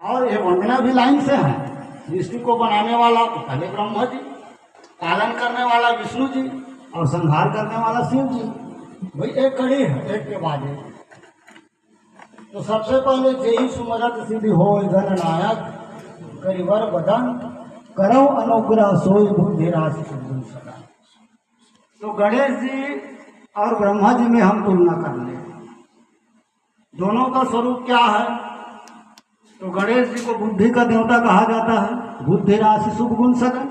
और ये वंदना भी लाइन से है। सृष्टि को बनाने वाला तो पहले ब्रह्मा जी, पालन करने वाला विष्णु जी और संहार करने वाला शिव जी। भाई एक कड़ी है, एक के बाद एक। तो सबसे पहले जेहि सुमरत सिद्धि हो धन नायक, करिवर बदन करो अनुग्रह सोई बुद्धि राशि सदा। तो गणेश जी और ब्रह्मा जी में हम तुलना कर ले, दोनों का स्वरूप क्या है। तो गणेश जी को बुद्धि का देवता कहा जाता है, बुद्धि राशि शुभ गुण सदन।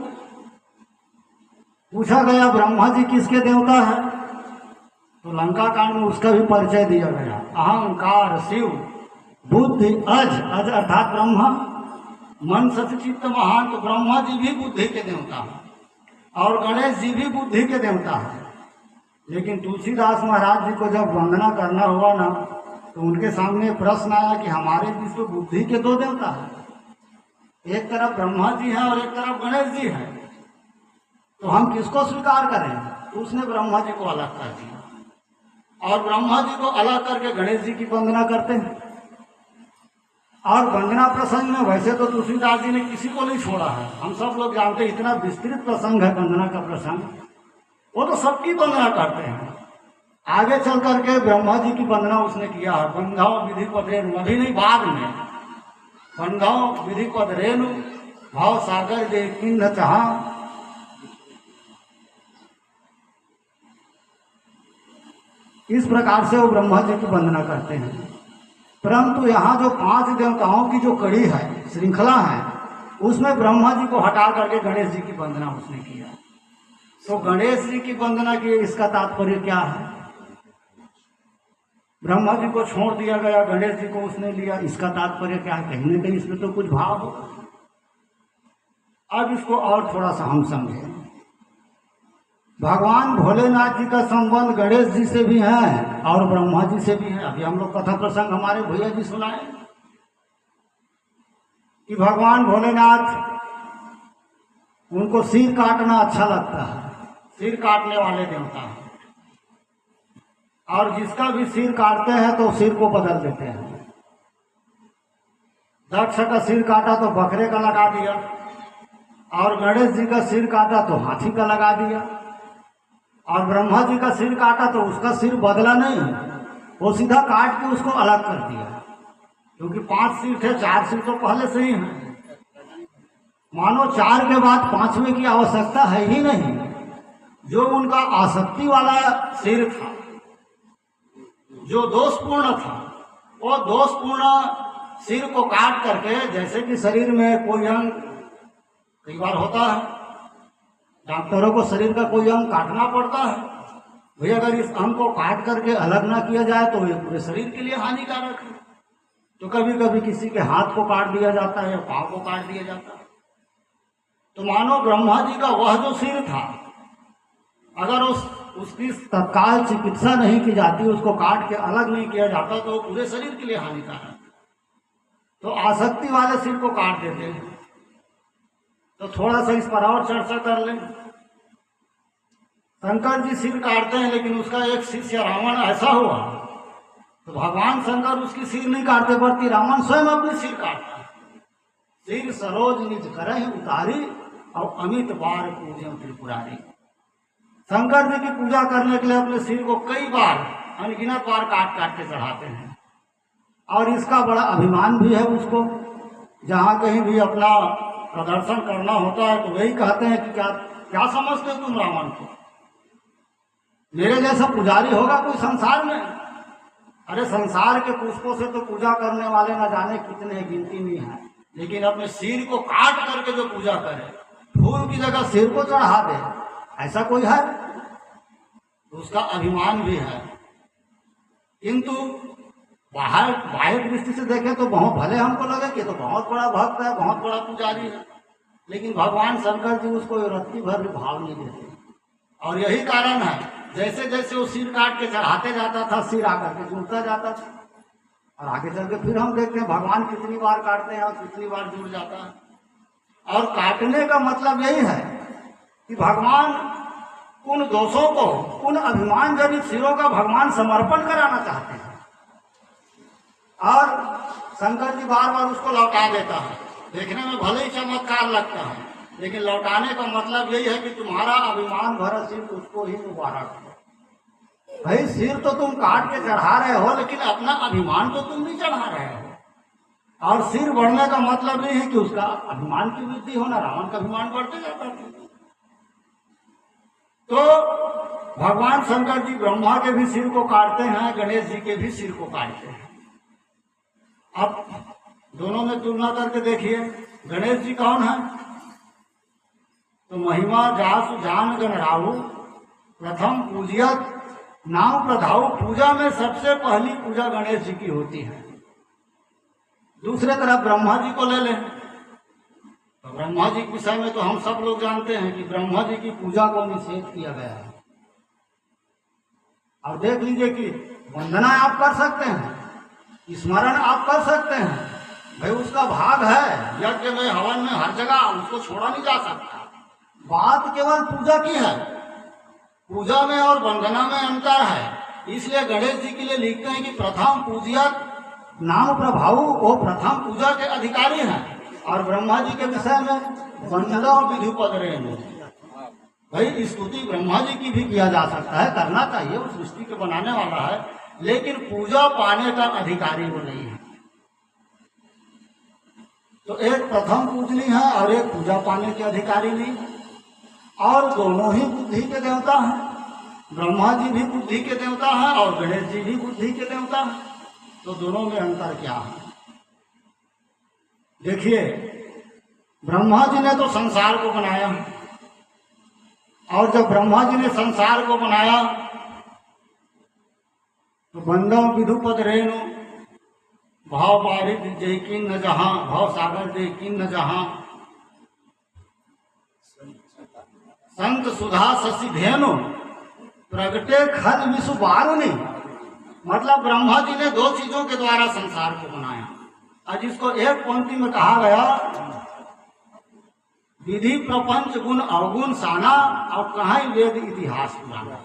पूछा गया ब्रह्मा जी किसके देवता है, तो लंका कांड में उसका भी परिचय दिया गया। अहंकार शिव, बुद्धि अज, अज अर्थात ब्रह्मा, मन सचित्त महान। तो ब्रह्मा जी भी बुद्धि के देवता है और गणेश जी भी बुद्धि के देवता है। लेकिन तुलसीदास महाराज जी को जब वंदना करना हुआ ना, तो उनके सामने प्रश्न आया कि हमारे बीच तो बुद्धि के दो देवता हैं, एक तरफ ब्रह्मा जी हैं और एक तरफ गणेश जी हैं, तो हम किसको स्वीकार करें। तो उसने ब्रह्मा जी को अलग कर दिया और ब्रह्मा जी को अलग करके गणेश जी की वंदना करते हैं। और वंदना प्रसंग में वैसे तो तुलसीदास जी ने किसी को नहीं छोड़ा है, हम सब लोग जानते हैं, इतना विस्तृत प्रसंग है वंदना का प्रसंग, वो तो सबकी वंदना करते हैं। आगे चल करके ब्रह्मा जी की वंदना उसने किया है। बंधाओ विधि पद रेणु, अभी नहीं बाद में, बंधाओ विधि पद रेणु भाव सागर जे किन्न चाहा। इस प्रकार से वो ब्रह्मा जी की वंदना करते हैं। परंतु यहाँ जो 5 देवताओं की जो कड़ी है, श्रृंखला है, उसमें ब्रह्मा जी को हटा करके गणेश जी की वंदना उसने किया। तो गणेश जी की वंदना की इसका तात्पर्य क्या है। ब्रह्मा जी को छोड़ दिया गया, गणेश जी को उसने लिया, इसका तात्पर्य क्या है। कहीं ना कहीं इसमें तो कुछ भाव हो। अब इसको और थोड़ा सा हम समझें। भगवान भोलेनाथ जी का संबंध गणेश जी से भी है और ब्रह्मा जी से भी है। अभी हम लोग कथा प्रसंग हमारे भैया जी सुनाए कि भगवान भोलेनाथ, उनको सिर काटना अच्छा लगता है, सिर काटने वाले देवता हैं, और जिसका भी सिर काटते हैं तो सिर को बदल देते हैं। दक्ष का सिर काटा तो बकरे का लगा दिया, और गणेश जी का सिर काटा तो हाथी का लगा दिया, और ब्रह्मा जी का सिर काटा तो उसका सिर बदला नहीं, वो सीधा काट के उसको अलग कर दिया। क्योंकि 5 सिर थे, 4 सिर तो पहले से ही हैं। मानो 4 के बाद 5वें की आवश्यकता है ही नहीं। जो उनका आसक्ति वाला सिर था, जो दोषपूर्ण था, वो दोषपूर्ण सिर को काट करके, जैसे कि शरीर में कोई अंग कई बार होता है, डॉक्टरों को शरीर का कोई अंग काटना पड़ता है, भाई अगर इस अंग को काट करके अलग ना किया जाए तो ये पूरे शरीर के लिए हानिकारक है। तो कभी कभी किसी के हाथ को काट दिया जाता है या पाँव को काट दिया जाता है। तो मानो ब्रह्मा जी का वह जो सिर था, अगर उसकी तत्काल चिकित्सा नहीं की जाती, उसको काट के अलग नहीं किया जाता, तो पूरे शरीर के लिए हानिकारक। तो आसक्ति वाले सिर को काट देते हैं। तो थोड़ा सा इस पर और चर्चा कर लें। शंकर जी सिर काटते हैं, लेकिन उसका एक शिष्य रावण ऐसा हुआ, तो भगवान शंकर उसकी सिर नहीं काटते, बल्कि रावण स्वयं अपनी सिर काटता है। सिर सरोज निज करहि उतारी और अमित बार पूजन त्रिपुरारी। शंकर जी की पूजा करने के लिए अपने सिर को कई बार, अनगिनत बार काट काट के चढ़ाते हैं, और इसका बड़ा अभिमान भी है उसको। जहाँ कहीं भी अपना प्रदर्शन करना होता है तो वही कहते हैं कि क्या समझते हो तुम रावण को, मेरे जैसा पुजारी होगा कोई संसार में। अरे संसार के पुष्पों से तो पूजा करने वाले न जाने कितने, गिनती नहीं है, लेकिन अपने सिर को काट करके जो पूजा करे, फूल की जगह सिर को चढ़ा दे, ऐसा कोई है? तो उसका अभिमान भी है। किंतु बाह्य दृष्टि से देखें तो बहुत भले हमको लगे कि तो बहुत बड़ा भक्त है, बहुत बड़ा पुजारी है, लेकिन भगवान शंकर जी उसको रत्ती भर भी भाव नहीं देते। और यही कारण है, जैसे जैसे वो सिर काट के चढ़ाते जाता था, सिर आकर के जुड़ता जाता था, और आगे चल के फिर हम देखते हैं भगवान कितनी बार काटते हैं और कितनी बार जुड़ जाता है। और काटने का मतलब यही है कि भगवान उन दोषों को, उन अभिमान जनित सिरों का भगवान समर्पण कराना चाहते हैं। और शंकर जी बार बार उसको लौटा देता है। देखने में भले ही चमत्कार लगता है, लेकिन लौटाने का मतलब यही है कि तुम्हारा अभिमान भरा सिर उसको ही दोबारा करो। भाई सिर तो तुम काट के चढ़ा रहे हो, लेकिन अपना अभिमान तो तुम नहीं चढ़ा रहे हो। और सिर बढ़ने का मतलब नहीं है कि उसका अभिमान की वृद्धि होना, रावण का अभिमान बढ़ते जाता है। तो भगवान शंकर जी ब्रह्मा के भी सिर को काटते हैं, गणेश जी के भी सिर को काटते हैं। अब दोनों में तुलना करके देखिए, गणेश जी कौन है? तो महिमा जासु जान गणराहु प्रथम पूजियत नाम प्रधाऊ। पूजा में सबसे पहली पूजा गणेश जी की होती है। दूसरे तरफ ब्रह्मा जी को ले लें तो ब्रह्मा जी के विषय में तो हम सब लोग जानते हैं कि ब्रह्मा जी की पूजा को निषेध किया गया है। और देख लीजिए कि वंदना आप कर सकते हैं, स्मरण आप कर सकते हैं, भाई उसका भाग है यज्ञ में, हवन में, हर जगह, उसको छोड़ा नहीं जा सकता। बात केवल पूजा की है, पूजा में और वंदना में अंतर है। इसलिए गणेश जी के लिए लिखते हैं कि प्रथम पूजियत नाम प्रभाव, वो प्रथम पूजा के अधिकारी हैं। और ब्रह्मा जी के विषय में वंदना और विधिपद रेणु। भाई स्तुति ब्रह्मा जी की भी किया जा सकता है, करना चाहिए, वो सृष्टि के बनाने वाला है, लेकिन पूजा पाने का अधिकारी वो नहीं है। तो एक प्रथम पूजनी है और एक पूजा पाने के अधिकारी नहीं, और दोनों ही बुद्धि के देवता हैं। ब्रह्मा जी भी बुद्धि के देवता हैं और गणेश जी भी बुद्धि के देवता हैं। तो दोनों में अंतर क्या है? देखिए, ब्रह्मा जी ने तो संसार को बनाया, और जब ब्रह्मा जी ने संसार को बनाया तो बंदम विधुपद रेणु भाव बारिद जयकिन न जहां, भाव सागर जयकिन न जहां, संत सुधा शशि धेनु प्रगटे खल विषु बारुनी। मतलब ब्रह्मा जी ने दो चीजों के द्वारा संसार को बनाया, और जिसको एक पंक्ति में कहा गया विधि प्रपंच गुण अवगुण साना, और कहीं वेद इतिहास पुराना।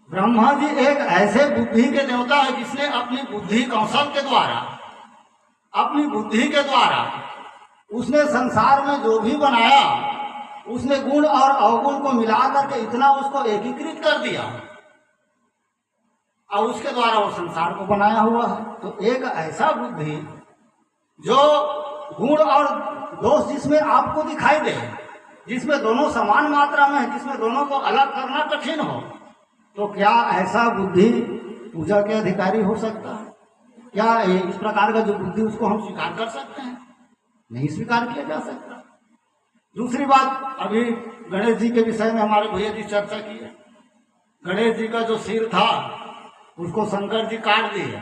ब्रह्मा जी एक ऐसे बुद्धि के देवता है जिसने अपनी बुद्धि कौशल के द्वारा, अपनी बुद्धि के द्वारा उसने संसार में जो भी बनाया, उसने गुण और अवगुण को मिलाकर के इतना उसको एकीकृत कर दिया, और उसके द्वारा वो संसार को बनाया हुआ है। तो एक ऐसा बुद्धि जो गुण और दोष जिसमें आपको दिखाई दे, जिसमें दोनों समान मात्रा में है, जिसमें दोनों को अलग करना कठिन हो, तो क्या ऐसा बुद्धि पूजा के अधिकारी हो सकता है? क्या इस प्रकार का जो बुद्धि उसको हम स्वीकार कर सकते हैं? नहीं स्वीकार किया जा सकता। दूसरी बात, अभी गणेश जी के विषय में हमारे भैया जी चर्चा की है। गणेश जी का जो सिर था उसको शंकर जी काट दिए,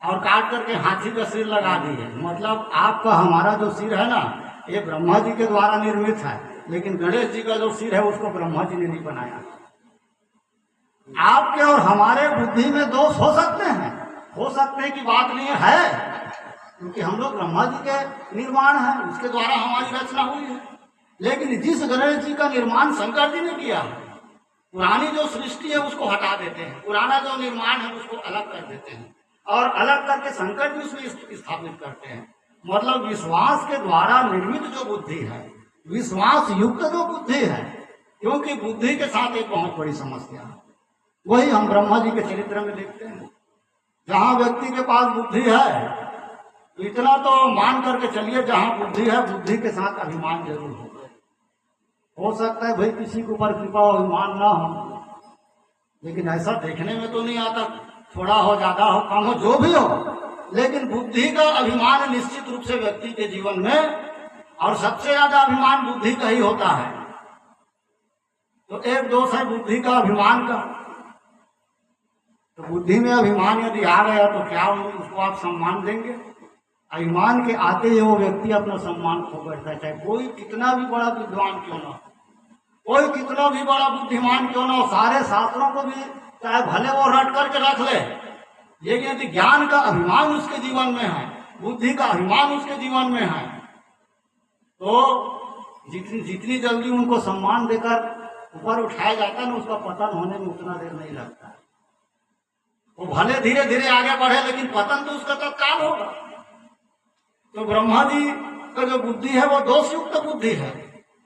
और काट करके हाथी का सिर लगा दिए। मतलब आपका हमारा जो सिर है ना, ये ब्रह्मा जी के द्वारा निर्मित है, लेकिन गणेश जी का जो सिर है उसको ब्रह्मा जी ने नहीं बनाया। आपके और हमारे बुद्धि में दोष हो सकते हैं, हो सकते की बात नहीं है, क्योंकि हम लोग ब्रह्मा जी के निर्माण है, उसके द्वारा हमारी रचना हुई है। लेकिन जिस गणेश जी का निर्माण शंकर जी ने किया, पुरानी जो सृष्टि है उसको हटा देते हैं, पुराना जो निर्माण है उसको अलग कर देते हैं, और अलग करके शंकर जी उसमें स्थापित करते हैं। मतलब विश्वास के द्वारा निर्मित जो बुद्धि है, विश्वास युक्त जो बुद्धि है, क्योंकि बुद्धि के साथ एक बहुत बड़ी समस्या है, वही हम ब्रह्मा जी के चरित्र में देखते हैं। जहाँ व्यक्ति के पास बुद्धि है, इतना तो मान करके चलिए, जहाँ बुद्धि है बुद्धि के साथ अभिमान जरूर हो सकता है भाई किसी के ऊपर कृपा अभिमान ना हो, लेकिन ऐसा देखने में तो नहीं आता। थोड़ा हो, ज्यादा हो, कम हो, जो भी हो, लेकिन बुद्धि का अभिमान निश्चित रूप से व्यक्ति के जीवन में, और सबसे ज्यादा अभिमान बुद्धि का ही होता है। तो एक दोष है बुद्धि का, अभिमान का। तो बुद्धि में अभिमान यदि आ गया तो क्या उसको आप सम्मान देंगे? अभिमान के आते ही वो व्यक्ति अपना सम्मान खो बैठता है, चाहे कोई कितना भी बड़ा विद्वान क्यों ना हो, कोई कितना भी बड़ा बुद्धिमान क्यों ना हो, सारे शास्त्रों को भी चाहे भले वो रट करके रख ले, लेकिन यदि ज्ञान का अभिमान उसके जीवन में है, बुद्धि का अभिमान उसके जीवन में है, तो जितनी जल्दी उनको सम्मान देकर ऊपर उठाया जाता है ना, उसका पतन होने में उतना देर नहीं लगता है। वो भले धीरे धीरे आगे बढ़े लेकिन पतन तो उसका तत्काल होगा। तो ब्रह्मा जी का जो बुद्धि है वो दोषयुक्त बुद्धि है,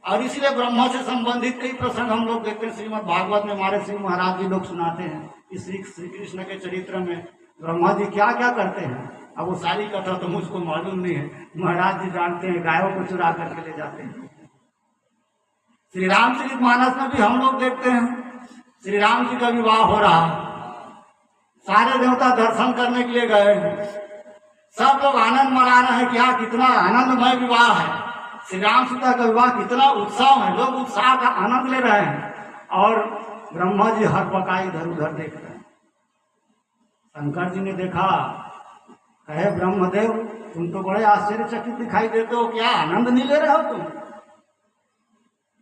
और इसलिए ब्रह्मा से संबंधित कई प्रसंग हम लोग देखते हैं। श्रीमद् भागवत में हमारे श्री महाराज जी लोग सुनाते हैं कि श्री कृष्ण के चरित्र में ब्रह्मा जी क्या क्या करते हैं। अब वो सारी कथा तो मुझको मालूम नहीं है, महाराज जी जानते हैं। गायों को चुरा करके ले जाते हैं। श्री रामचरित मानस में भी हम लोग देखते हैं श्री राम जी का विवाह हो रहा है, सारे देवता दर्शन करने के लिए गए हैं, सब लोग आनंद मना रहे हैं। क्या कितना आनंदमय विवाह है, श्री राम सीता का विवाह कितना उत्साह है, लोग उत्साह का आनंद ले रहे हैं और ब्रह्मा जी हर पकाई इधर उधर देख रहे हैं। शंकर जी ने देखा, कहे ब्रह्मदेव तुम तो बड़े आश्चर्यचकित दिखाई देते हो, क्या आनंद नहीं ले रहे हो तुम?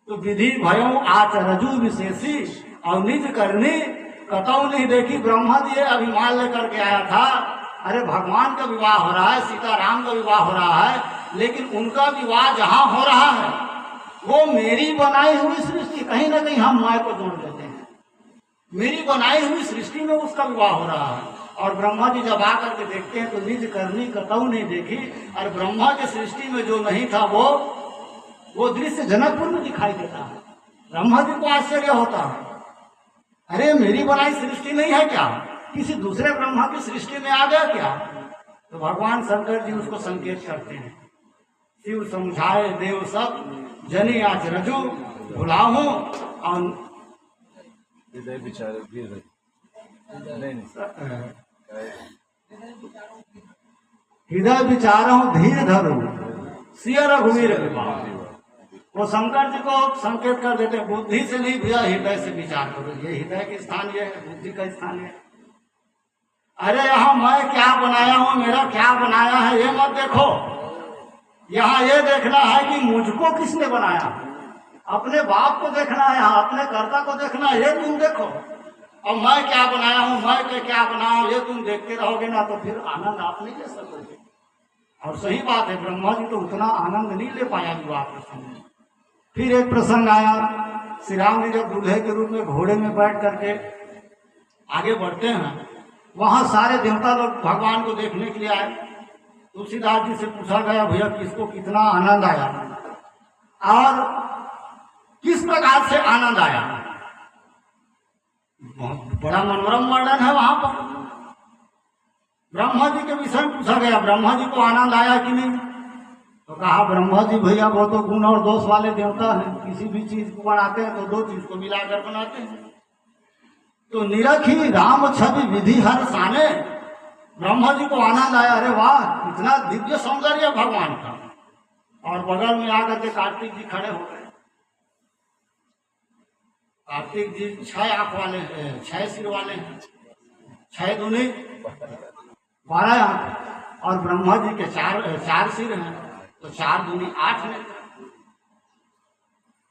तो विधि भयो आचरजु विशेषी और निज करनी कतौ नहीं देखी। ब्रह्मा जी अभिमान लेकर के आया था, अरे भगवान का विवाह हो रहा है, सीताराम का विवाह हो रहा है, लेकिन उनका विवाह जहां हो रहा है वो मेरी बनाई हुई सृष्टि, कहीं ना कहीं हम माया को जोड़ देते हैं, मेरी बनाई हुई सृष्टि में उसका विवाह हो रहा है। और ब्रह्मा जी जब आकर के देखते हैं तो निज करनी कतौ नहीं देखी, और ब्रह्मा की सृष्टि में जो नहीं था वो दृश्य जनकपुर में दिखाई देता है। ब्रह्मा जी को आश्चर्य होता है, अरे मेरी बनाई सृष्टि नहीं है क्या, किसी दूसरे ब्रह्मा की सृष्टि में आ गया क्या? तो भगवान शंकर जी उसको संकेत करते हैं, शिव समझाए देव सब जनी आज रजू भुलाहू और हृदय विचारों धीर धरो सिय रघुवीर विवाह। वो शंकर जी को संकेत कर देते हैं, बुद्धि से नहीं भैया हृदय से विचार करो, ये हृदय का स्थान ये है, बुद्धि का स्थान है। अरे यहाँ मैं क्या बनाया हूँ, मेरा क्या बनाया है ये मत देखो, यहाँ ये देखना है कि मुझको किसने बनाया। अपने बाप को देखना है, अपने कर्ता को देखना है, ये तुम देखो। और मैं क्या बनाया हूँ, मैं क्या बनाया, ये तुम देखते रहोगे ना तो फिर आनंद आप नहीं ले सकोगे। और सही बात है, ब्रह्मा जी तो उतना आनंद नहीं ले पाया विवाह प्रसंग में। फिर एक प्रसंग आया, श्री राम जी जब दूल्हे के रूप में घोड़े में बैठ करके आगे बढ़ते हैं, वहां सारे देवता लोग भगवान को देखने के लिए आए। तुलसीदास जी से पूछा गया, भैया किसको कितना आनंद आया और किस प्रकार से आनंद आया? बड़ा मनोरम वर्णन है वहां पर। ब्रह्मा जी के विषय में पूछा गया, ब्रह्मा जी को आनंद आया कि नहीं? तो कहा ब्रह्मा जी भैया वो तो गुण और दोष वाले देवता हैं, किसी भी चीज को बनाते हैं तो दो चीज को मिलाकर बनाते हैं। तो निरखी राम छवि विधि हर साने, ब्रह्मा जी को आनंद आया, अरे वाह कितना दिव्य सौंदर्य भगवान का। और बगल में आकर के कार्तिक जी खड़े हो गए। कार्तिक जी 6 आंख वाले, 6 सिर वाले हैं, 6 दूनी 12 आंख, और ब्रह्मा जी के 4 सिर हैं तो 4 दूनी 8 नेत्र।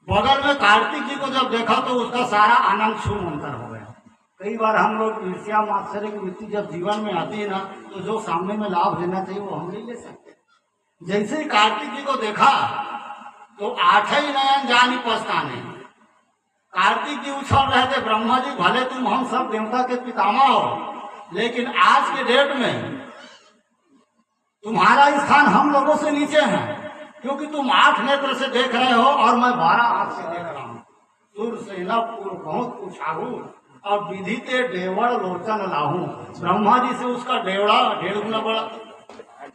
बगल में कार्तिक जी को जब देखा तो उसका सारा आनंद छूम अंतर हो गया। कई बार हम लोग ईर्ष्या मात्सर्य की वृत्ति जब जीवन में आती है ना, तो जो सामने में लाभ लेना चाहिए वो हम नहीं ले सकते। जैसे ही कार्तिक जी को देखा तो 8 ही नयन जानी पछताने। कार्तिक जी उछल रहे थे, ब्रह्मा जी भले तुम हम सब देवता के पितामह हो, लेकिन आज के डेट में तुम्हारा स्थान हम लोगों से नीचे है, क्योंकि तुम 8 नेत्र से देख रहे हो और मैं 12 आंख से देख रहा हूँ। सुर सेना पूर्व बहुत उछाहू और विधिते डेवड़ लोचन लाहू। ब्रह्मा जी से उसका डेवड़ा 1.5 गुना बड़ा,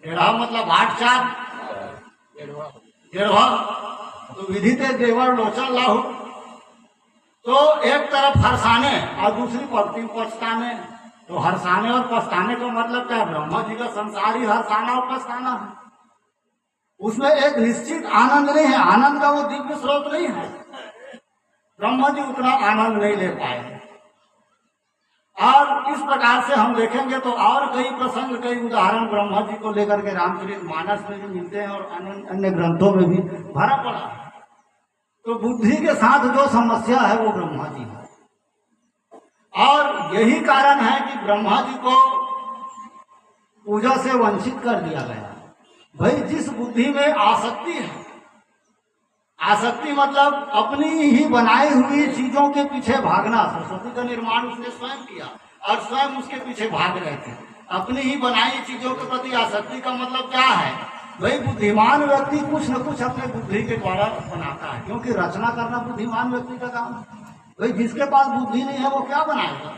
डेढ़ा मतलब 8 4 डेढ़वा, तो विधिते डेवड़ लोचन लाहू। तो एक तरफ हर्षाने और दूसरी पक्ति पछताने। तो हर्षाने और पछताने का मतलब क्या है? ब्रह्मा जी का संसार ही हर्षाना और पछताना है, उसमें एक निश्चित आनंद नहीं है, आनंद का वो दिव्य स्रोत नहीं है। ब्रह्मा जी उतना आनंद नहीं ले पाए। और इस प्रकार से हम देखेंगे तो और कई प्रसंग, कई उदाहरण ब्रह्मा जी को लेकर के रामचरित मानस में भी मिलते हैं और अन्य ग्रंथों में भी भरा पड़ा है। तो बुद्धि के साथ जो समस्या है वो ब्रह्मा जी है, और यही कारण है कि ब्रह्मा जी को पूजा से वंचित कर दिया गया। भाई जिस बुद्धि में आसक्ति है, आसक्ति मतलब अपनी ही बनाई हुई चीजों के पीछे भागना। सरस्वती का निर्माण उसने स्वयं किया, और स्वयं उसके पीछे भाग रहे थे। अपनी ही बनाई चीजों के प्रति आसक्ति का मतलब क्या है? भाई बुद्धिमान व्यक्ति कुछ न कुछ अपने बुद्धि के द्वारा बनाता है, क्योंकि रचना करना बुद्धिमान व्यक्ति का काम है। भाई जिसके पास बुद्धि नहीं है वो क्या बनाएगा?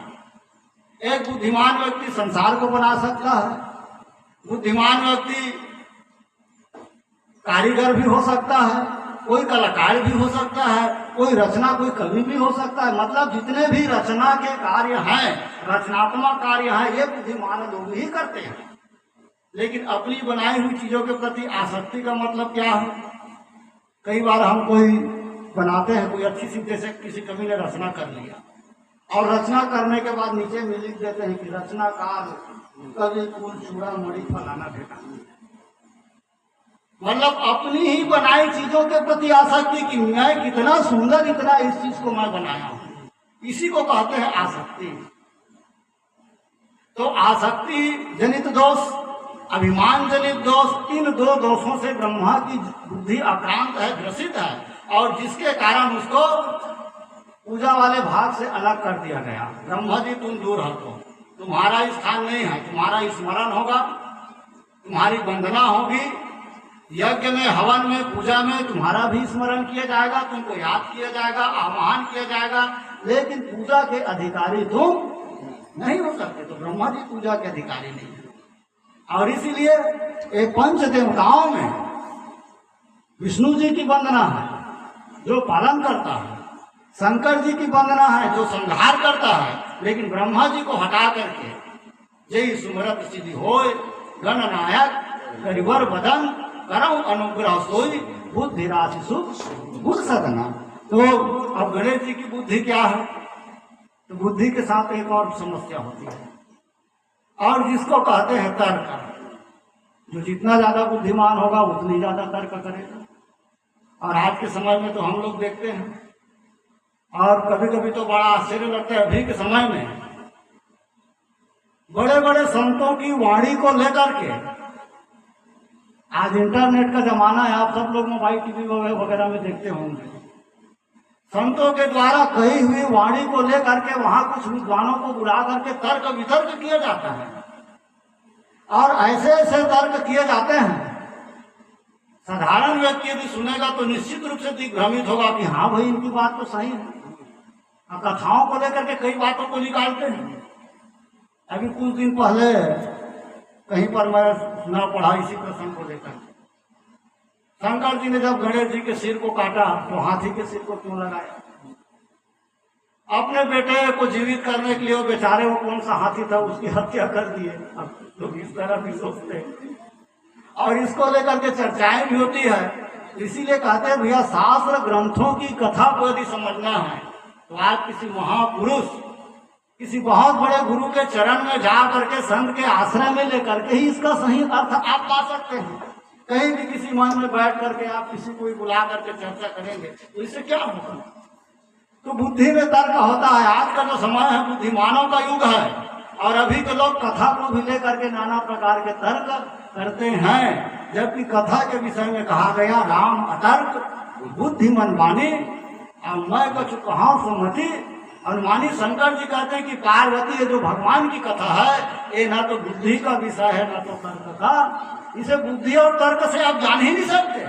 एक बुद्धिमान व्यक्ति संसार को बना सकता है, बुद्धिमान व्यक्ति कारीगर भी हो सकता है, कोई कलाकार भी हो सकता है, कोई रचना कोई कवि भी हो सकता है। मतलब जितने भी रचना के कार्य हैं, रचनात्मक कार्य हैं, ये बुद्धिमान लोग ही करते हैं। लेकिन अपनी बनाई हुई चीजों के प्रति आसक्ति का मतलब क्या है? कई बार हम कोई बनाते हैं, कोई अच्छी सी, जैसे किसी कवि ने रचना कर लिया और रचना करने के बाद नीचे में लिख देते हैं कि रचनाकार कवि कुल चूड़ा मणि फलाना ठिकाना। मतलब अपनी ही बनाई चीजों के प्रति आसक्ति कि मैं कितना सुंदर, इतना इस चीज को मैं बनाया हूं, इसी को कहते हैं आसक्ति। तो आसक्ति जनित दोष, अभिमान जनित दोष, इन दो दोषों से ब्रह्मा की बुद्धि आक्रांत है, ग्रसित है, और जिसके कारण उसको पूजा वाले भाग से अलग कर दिया गया। ब्रह्मा जी तुम दूर हटो, तुम्हारा स्थान नहीं है, तुम्हारा स्मरण होगा, तुम्हारी वंदना होगी, यज्ञ में, हवन में, पूजा में तुम्हारा भी स्मरण किया जाएगा, तुमको याद किया जाएगा, आह्वान किया जाएगा, लेकिन पूजा के अधिकारी तुम नहीं हो सकते। तो ब्रह्मा जी पूजा के अधिकारी नहीं है। और इसीलिए एक पंच देवताओं में विष्णु जी की वंदना है जो पालन करता है, शंकर जी की वंदना है जो संहार करता है, लेकिन ब्रह्मा जी को हटा करके जय सुमरत सिद्धि होय गणनायक करिवर बदन करौ अनुग्रह सोई बुद्धि राशि सुख बुद्ध सदना। तो अब गणेश जी की बुद्धि क्या है? तो बुद्धि के साथ एक और समस्या होती है, और जिसको कहते हैं तर्क। जो जितना ज्यादा बुद्धिमान होगा उतनी ज्यादा तर्क करेगा। और आज के समय में तो हम लोग देखते हैं, और कभी कभी तो बड़ा आश्चर्य लगता है, अभी के समय में बड़े बड़े संतों की वाणी को लेकर के, आज इंटरनेट का जमाना है, आप सब लोग मोबाइल टीवी वगैरह में देखते होंगे, संतों के द्वारा कही हुई वाणी को लेकर के वहां कुछ विद्वानों को बुला करके तर्क वितर्क किया जाता है, और ऐसे ऐसे तर्क किए जाते हैं, साधारण व्यक्ति यदि सुनेगा तो निश्चित रूप से दिग्भ्रमित होगा कि हाँ भाई इनकी बात तो सही है। कथाओं को लेकर के कई बातों को निकालते हैं। अभी कुछ दिन पहले कहीं पर मैं सुना पढ़ा इसी प्रसंग को लेकर, शंकर जी ने जब गणेश जी के सिर को काटा तो हाथी के सिर को क्यों लगाया? अपने बेटे को जीवित करने के लिए वो बेचारे, वो कौन सा हाथी था, उसकी हत्या कर दिए। अब लोग इस तरह भी सोचते हैं, और इसको लेकर के चर्चाएं भी होती है। इसीलिए कहते हैं भैया, शास्त्र ग्रंथों की कथा को यदि समझना है तो आप किसी महापुरुष, किसी बहुत बड़े गुरु के चरण में जा करके, संत के आश्रय में लेकर के ही इसका सही अर्थ आप पा सकते हैं। कहीं भी किसी मन में बैठ करके आप किसी को बुला करके चर्चा करेंगे तो इससे क्या होगा? तो बुद्धि में तर्क होता है। आज का जो समय है बुद्धिमानों का युग है, और अभी के लोग कथा को भी लेकर के नाना प्रकार के तर्क करते हैं, जबकि कथा के विषय में कहा गया राम अतर्क बुद्धिमन वाणी और मैं कुछ कहा सुमति। अनुमानी शंकर जी कहते हैं कि पार्वती ये जो भगवान की कथा है, ये ना तो बुद्धि का विषय है ना तो तर्क का। इसे बुद्धि और तर्क से आप जान ही नहीं सकते।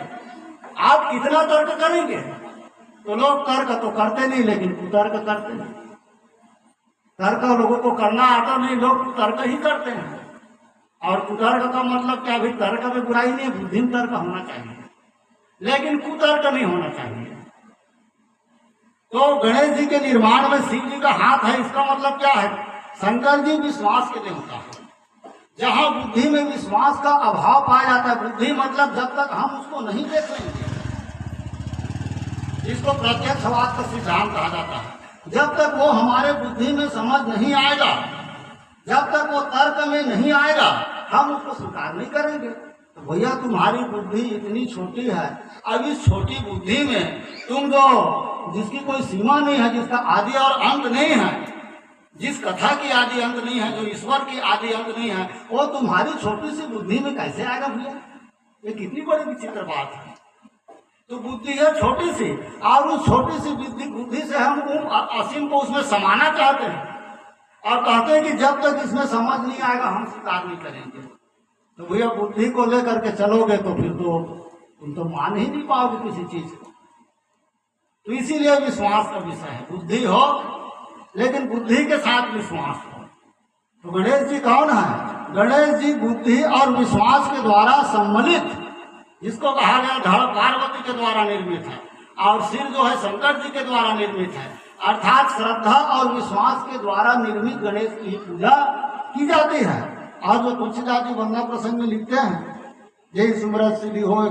आप कितना तर्क करेंगे? तो लोग तर्क तो करते नहीं, लेकिन कुतर्क करते हैं। तर्क लोगों को करना आता नहीं, लोग तर्क ही करते हैं। और कुतर्क का मतलब क्या? भी तर्क में बुराई नहीं है, बुद्धि में तर्क होना चाहिए, लेकिन कुतर्क नहीं होना चाहिए। तो गणेश जी के निर्माण में शिव जी का हाथ है, इसका मतलब क्या है? शंकर जी विश्वास के देवता है। जहां बुद्धि में विश्वास का अभाव पाया जाता है, बुद्धि मतलब जब तक हम उसको नहीं देख लेंगे, इसको प्रत्यक्षवाद का सिद्धांत कहा जाता है, जब तक वो हमारे बुद्धि में समझ नहीं आएगा, जब तक वो तर्क में नहीं आएगा, हम उसको स्वीकार नहीं करेंगे। तो भैया तुम्हारी बुद्धि इतनी छोटी है, अब इस छोटी बुद्धि में तुम जो जिसकी कोई सीमा नहीं है, जिसका आदि और अंत नहीं है, जिस कथा की आदि अंत नहीं है, जो ईश्वर की आदि अंत नहीं है, वो तुम्हारी छोटी सी बुद्धि में कैसे आएगा भैया? ये कितनी बड़ी विचित्र बात है। तो बुद्धि है छोटी सी, और उस छोटी सी बुद्धि से हम असीम को उसमें समाना चाहते हैं। और कहते हैं कि जब तक इसमें समझ नहीं आएगा हम स्वीकार नहीं करेंगे। तो भैया बुद्धि को लेकर के चलोगे तो फिर तो तुम तो मान ही नहीं पाओगे किसी चीज को। तो इसीलिए विश्वास का विषय है, बुद्धि हो लेकिन बुद्धि के साथ विश्वास हो। तो गणेश जी कौन है? गणेश जी बुद्धि और विश्वास के द्वारा सम्मिलित, जिसको कहा गया धड़ पार्वती के द्वारा निर्मित है, और सिर जो है शंकर जी के द्वारा निर्मित है। अर्थात श्रद्धा और विश्वास के द्वारा निर्मित गणेश की पूजा की जाती है। और जो तुलसीदास जी वंदना प्रसंग में लिखते हैं, जय सुमरत सिद्धि हो